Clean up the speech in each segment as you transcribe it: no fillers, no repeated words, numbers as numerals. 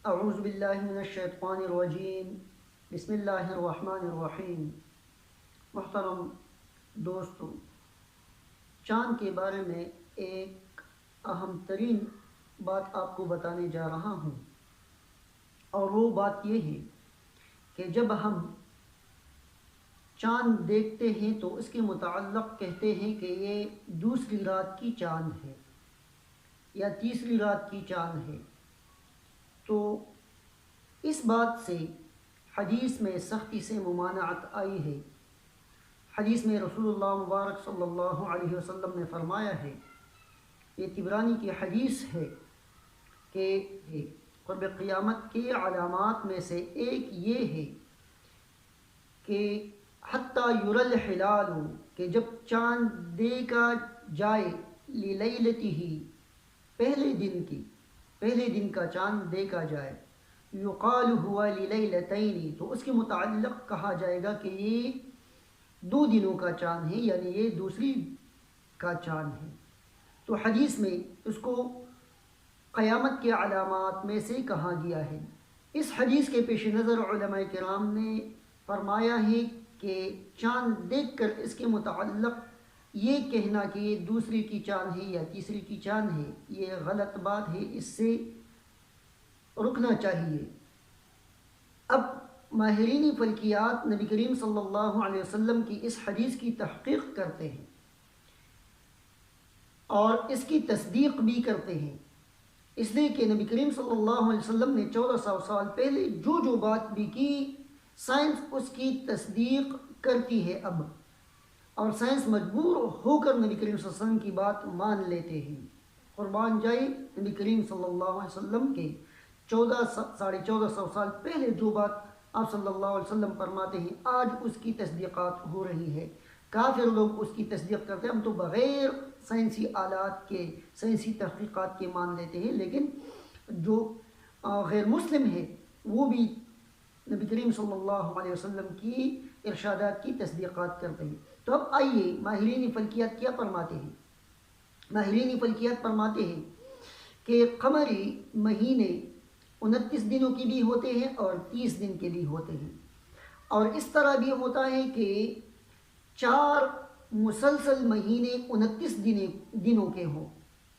اعوذ باللہ من الشیطان الرجیم بسم اللہ الرحمن الرحیم۔ محترم دوستو، چاند کے بارے میں ایک اہم ترین بات آپ کو بتانے جا رہا ہوں، اور وہ بات یہ ہے کہ جب ہم چاند دیکھتے ہیں تو اس کے متعلق کہتے ہیں کہ یہ دوسری رات کی چاند ہے یا تیسری رات کی چاند ہے، تو اس بات سے حدیث میں سختی سے ممانعت آئی ہے۔ حدیث میں رسول اللہ مبارک صلی اللہ علیہ وسلم نے فرمایا ہے، یہ طبرانی کی حدیث ہے کہ قرب قیامت کے علامات میں سے ایک یہ ہے کہ حتیٰ یری الہلال، کہ جب چاند دیکھا جائے للیلتہ، پہلے دن کا چاند دیکھا جائے، یقال ہوا للیلتین، تو اس کے متعلق کہا جائے گا کہ یہ 2 دنوں کا چاند ہے، یعنی یہ دوسری کا چاند ہے۔ تو حدیث میں اس کو قیامت کے علامات میں سے کہا گیا ہے۔ اس حدیث کے پیش نظر علماء کرام نے فرمایا ہے کہ چاند دیکھ کر اس کے متعلق یہ کہنا کہ یہ دوسری کی چاند ہے یا تیسری کی چاند ہے، یہ غلط بات ہے، اس سے رکنا چاہیے۔ اب ماہرین فلکیات نبی کریم صلی اللہ علیہ وسلم کی اس حدیث کی تحقیق کرتے ہیں اور اس کی تصدیق بھی کرتے ہیں، اس لیے کہ نبی کریم صلی اللہ علیہ وسلم نے 1400 سال پہلے جو بات بھی کی، سائنس اس کی تصدیق کرتی ہے اب، اور سائنس مجبور ہو کر نبی کریم صلی اللہ علیہ وسلم کی بات مان لیتے ہیں۔ قربان جائے نبی کریم صلی اللہ علیہ وسلم کے 1450 سال پہلے جو بات آپ صلی اللہ علیہ وسلم فرماتے ہیں، آج اس کی تصدیقات ہو رہی ہے۔ کافر لوگ اس کی تصدیق کرتے ہیں، ہم تو بغیر سائنسی آلات کے، سائنسی تحقیقات کے مان لیتے ہیں، لیکن جو غیر مسلم ہے وہ بھی نبی کریم صلی اللہ علیہ وسلم کی ارشادات کی تصدیقات کرتے ہیں۔ تو اب آئیے ماہرین فلکیات کیا فرماتے ہیں۔ ماہرین فلکیات فرماتے ہیں کہ قمری مہینے 29 دنوں کی بھی ہوتے ہیں اور 30 دن کے بھی ہوتے ہیں، اور اس طرح بھی ہوتا ہے کہ 4 مسلسل مہینے 29 دنوں کے ہوں،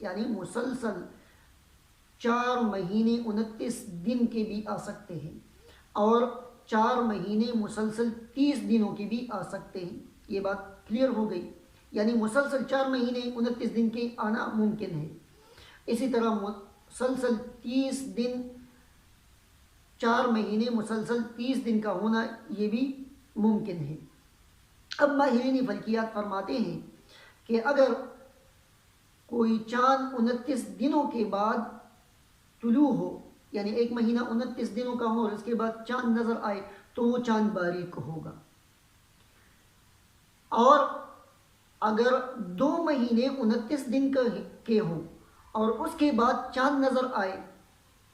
یعنی مسلسل 4 مہینے 29 دن کے بھی آ سکتے ہیں، اور 4 مہینے مسلسل 30 دنوں کے بھی آ سکتے ہیں۔ یہ بات کلیئر ہو گئی، یعنی مسلسل 4 مہینے 29 دن کے آنا ممکن ہے۔ اسی طرح مسلسل 30 دن، 4 مہینے مسلسل 30 دن کا ہونا یہ بھی ممکن ہے۔ اب ماہرین فلکیات فرماتے ہیں کہ اگر کوئی چاند 29 دنوں کے بعد طلوع ہو، یعنی ایک مہینہ 29 دنوں کا ہو اور اس کے بعد چاند نظر آئے، تو وہ چاند باریک ہوگا، اور اگر 2 مہینے 29 دن کے ہوں اور اس کے بعد چاند نظر آئے،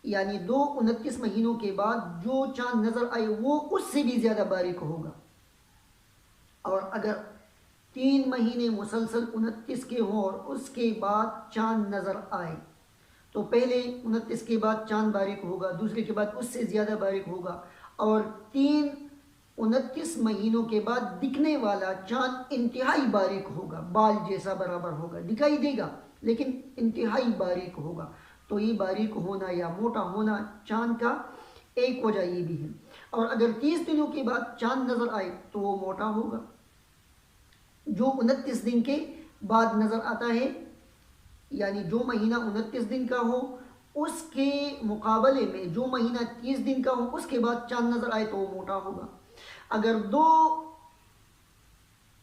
یعنی 29 مہینوں کے بعد جو چاند نظر آئے وہ اس سے بھی زیادہ باریک ہوگا، اور اگر 3 مہینے مسلسل 29 کے ہوں اور اس کے بعد چاند نظر آئے، تو پہلے 29 کے بعد چاند باریک ہوگا، دوسرے کے بعد اس سے زیادہ باریک ہوگا، اور 29 مہینوں کے بعد دکھنے والا چاند انتہائی باریک ہوگا، بال جیسا برابر ہوگا، دکھائی دے گا لیکن انتہائی باریک ہوگا۔ تو یہ باریک ہونا یا موٹا ہونا چاند کا ایک وجہ یہ بھی ہے، اور اگر 30 دنوں کے بعد چاند نظر آئے تو وہ موٹا ہوگا۔ جو 29 دن کے بعد نظر آتا ہے، یعنی جو مہینہ 29 دن کا ہو اس کے مقابلے میں جو مہینہ 30 دن کا ہو اس کے بعد چاند نظر آئے تو وہ موٹا ہوگا۔ اگر 2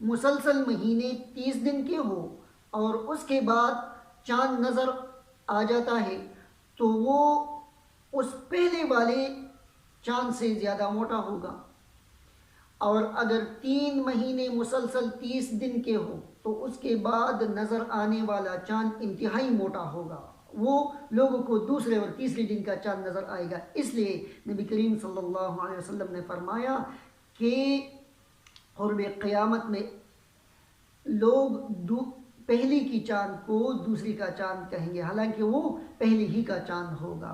مسلسل مہینے 30 دن کے ہو اور اس کے بعد چاند نظر آ جاتا ہے تو وہ اس پہلے والے چاند سے زیادہ موٹا ہوگا، اور اگر 3 مہینے مسلسل 30 دن کے ہو تو اس کے بعد نظر آنے والا چاند انتہائی موٹا ہوگا، وہ لوگوں کو دوسرے اور تیسرے دن کا چاند نظر آئے گا۔ اس لیے نبی کریم صلی اللہ علیہ وسلم نے فرمایا کہ قرب قیامت میں لوگ پہلی کی چاند کو دوسری کا چاند کہیں گے، حالانکہ وہ پہلی ہی کا چاند ہوگا۔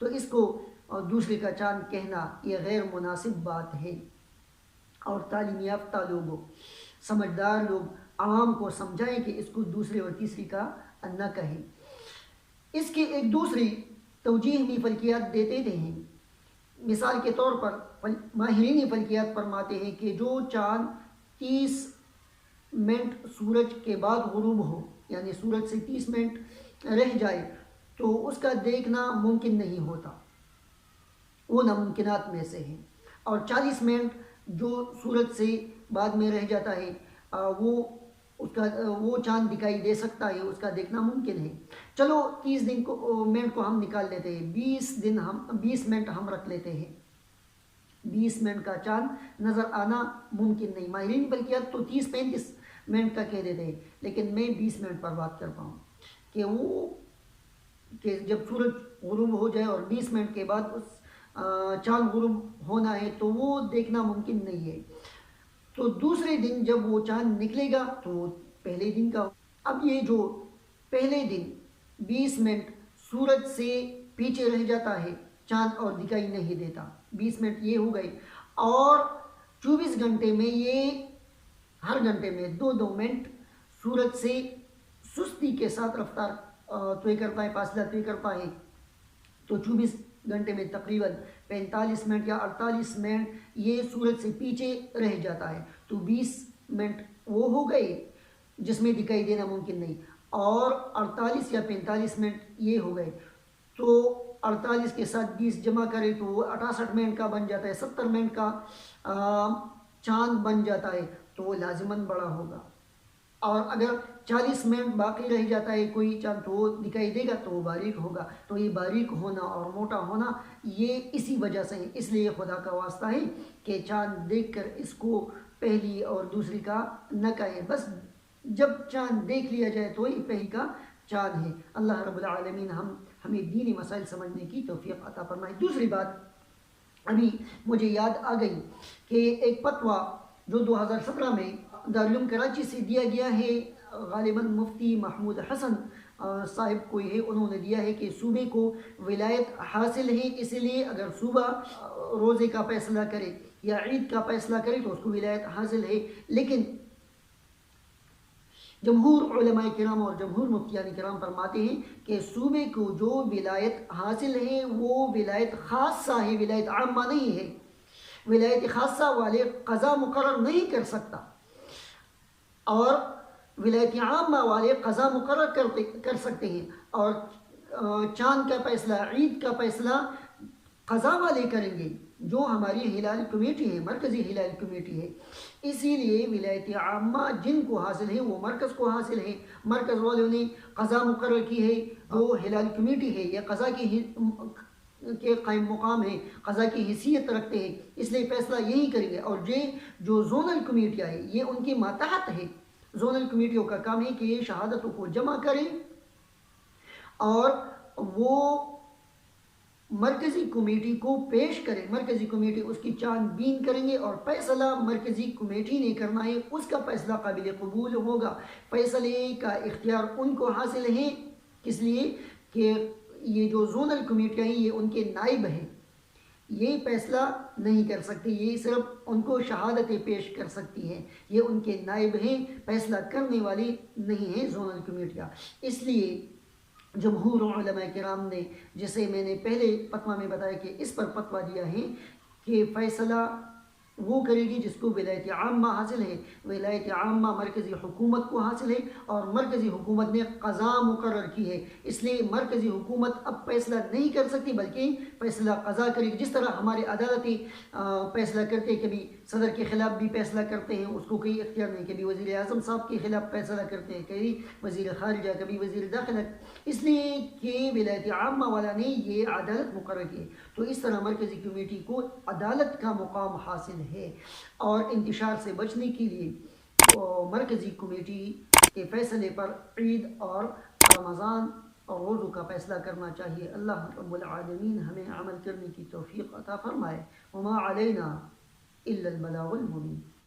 تو اس کو دوسرے کا چاند کہنا یہ غیر مناسب بات ہے، اور تعلیم یافتہ لوگوں، سمجھدار لوگ عوام کو سمجھائیں کہ اس کو دوسرے اور تیسری کا نہ کہیں۔ اس کی ایک دوسری توجیہ بھی فلکیات دیتے ہیں۔ مثال کے طور پر ماہرین فلکیات فرماتے ہیں کہ جو چاند 30 منٹ سورج کے بعد غروب ہو، یعنی سورج سے 30 منٹ رہ جائے تو اس کا دیکھنا ممکن نہیں ہوتا، وہ ناممکنات میں سے ہے، اور 40 منٹ جو سورج سے بعد میں رہ جاتا ہے وہ چاند دکھائی دے سکتا ہے، اس کا دیکھنا ممکن ہے۔ چلو 30 منٹ کو ہم نکال لیتے ہیں، 20 منٹ ہم رکھ لیتے ہیں، 20 منٹ کا چاند نظر آنا ممکن نہیں۔ ماہرین فلکیات تو 30-35 منٹ کا کہہ دیتے ہیں، لیکن میں 20 منٹ پر بات کرتا ہوں کہ جب سورج غروب ہو جائے اور 20 منٹ کے بعد اس چاند غروب ہونا ہے تو وہ دیکھنا ممکن نہیں ہے۔ تو دوسرے دن جب وہ چاند نکلے گا تو وہ پہلے دن کا، اب یہ جو پہلے دن 20 منٹ سورج سے پیچھے رہ جاتا ہے چاند اور دکھائی نہیں دیتا، 20 منٹ یہ ہو گئے، اور 24 گھنٹے میں یہ ہر گھنٹے میں 2 منٹ سورج سے سستی کے ساتھ رفتار طے کرتا ہے، فاصلہ طے کرتا ہے، تو 24 گھنٹے میں تقریباً 45 منٹ یا 48 منٹ یہ سورج سے پیچھے رہ جاتا ہے، تو 20 منٹ وہ ہو گئے جس میں دکھائی دینا ممکن نہیں، اور 48 یا 45 منٹ یہ ہو گئے، تو 48 کے ساتھ 20 جمع کرے تو وہ 68 منٹ کا بن جاتا ہے، 70 منٹ کا چاند بن جاتا ہے، تو وہ لازماً بڑا ہوگا۔ اور اگر 40 منٹ باقی رہ جاتا ہے کوئی چاند تو وہ دکھائی دے گا تو وہ باریک ہوگا۔ تو یہ باریک ہونا اور موٹا ہونا یہ اسی وجہ سے ہے، اس لیے خدا کا واسطہ ہے کہ چاند دیکھ کر اس کو پہلی اور دوسری کا نہ کہیں، بس جب چاند دیکھ لیا جائے تو یہ پہلی کا چاند ہے۔ اللہ رب العالمین ہمیں دینی مسائل سمجھنے کی توفیق عطا فرمائے۔ دوسری بات ابھی مجھے یاد آ گئی کہ ایک فتویٰ جو 2017 میں دارالعلوم کراچی سے دیا گیا ہے، غالباً مفتی محمود حسن صاحب کوئی ہے، انہوں نے دیا ہے کہ صوبے کو ولایت حاصل ہے، اس لیے اگر صوبہ روزے کا فیصلہ کرے یا عید کا فیصلہ کرے تو اس کو ولایت حاصل ہے، لیکن جمہور علماء کرام اور جمہور مفتیان کرام فرماتے ہیں کہ صوبے کو جو ولایت حاصل ہے وہ ولایت خاصہ ہے، ولایت عامہ نہیں ہے۔ ولایت خاصہ والے قضا مقرر نہیں کر سکتا، اور ولایت عامہ والے قضا مقرر کر سکتے ہیں، اور چاند کا فیصلہ، عید کا فیصلہ قضا والے کریں گے جو ہماری ہلال کمیٹی ہے، مرکزی ہلال کمیٹی ہے۔ اسی لیے ولایت عامہ جن کو حاصل ہے وہ مرکز کو حاصل ہے، مرکز والوں نے قضا مقرر کی ہے، وہ ہلال کمیٹی ہے، یہ قضا کے قائم مقام ہے، قضا کی حیثیت رکھتے ہیں، اس لیے فیصلہ یہی کریں گے۔ اور جو زونل کمیٹیاں ہیں یہ ان کے ماتحت ہے، زونل کمیٹیوں کا کام ہے کہ یہ شہادتوں کو جمع کریں اور وہ مرکزی کمیٹی کو پیش کریں، مرکزی کمیٹی اس کی چاند بین کریں گے، اور فیصلہ مرکزی کمیٹی نے کرنا ہے، اس کا فیصلہ قابل قبول ہوگا۔ فیصلے کا اختیار ان کو حاصل ہے، اس لیے کہ یہ جو زونل کمیٹیاں ہیں یہ ان کے نائب ہیں، یہ فیصلہ نہیں کر سکتی، یہ صرف ان کو شہادتیں پیش کر سکتی ہیں، یہ ان کے نائب ہیں، فیصلہ کرنے والی نہیں ہیں زونل کمیٹیاں۔ اس لیے جمہور علماء کرام نے، جسے میں نے پہلے فتویٰ میں بتایا کہ اس پر فتویٰ دیا ہے کہ فیصلہ وہ کرے گی جس کو ولایت عامہ حاصل ہے، ولایت عامہ مرکزی حکومت کو حاصل ہے، اور مرکزی حکومت نے قضا مقرر کی ہے، اس لیے مرکزی حکومت اب فیصلہ نہیں کر سکتی بلکہ فیصلہ قضا کرے گی۔ جس طرح ہمارے عدالتیں فیصلہ کرتے ہیں، کبھی صدر کے خلاف بھی فیصلہ کرتے ہیں، اس کو کوئی اختیار نہیں، کبھی وزیر اعظم صاحب کے خلاف فیصلہ کرتے ہیں، کبھی وزیر خارجہ، کبھی وزیر داخلہ، اس لیے کہ ولایت عامہ والا نے یہ عدالت مقرر کی ہے، تو اس طرح مرکزی کمیٹی کو عدالت کا مقام حاصل ہے، اور انتشار سے بچنے کے لیے مرکزی کمیٹی کے فیصلے پر عید اور رمضان اور روزوں کا فیصلہ کرنا چاہیے۔ اللہ رب العالمین ہمیں عمل کرنے کی توفیق عطا فرمائے۔ وما علینا الا البلاغ المبین۔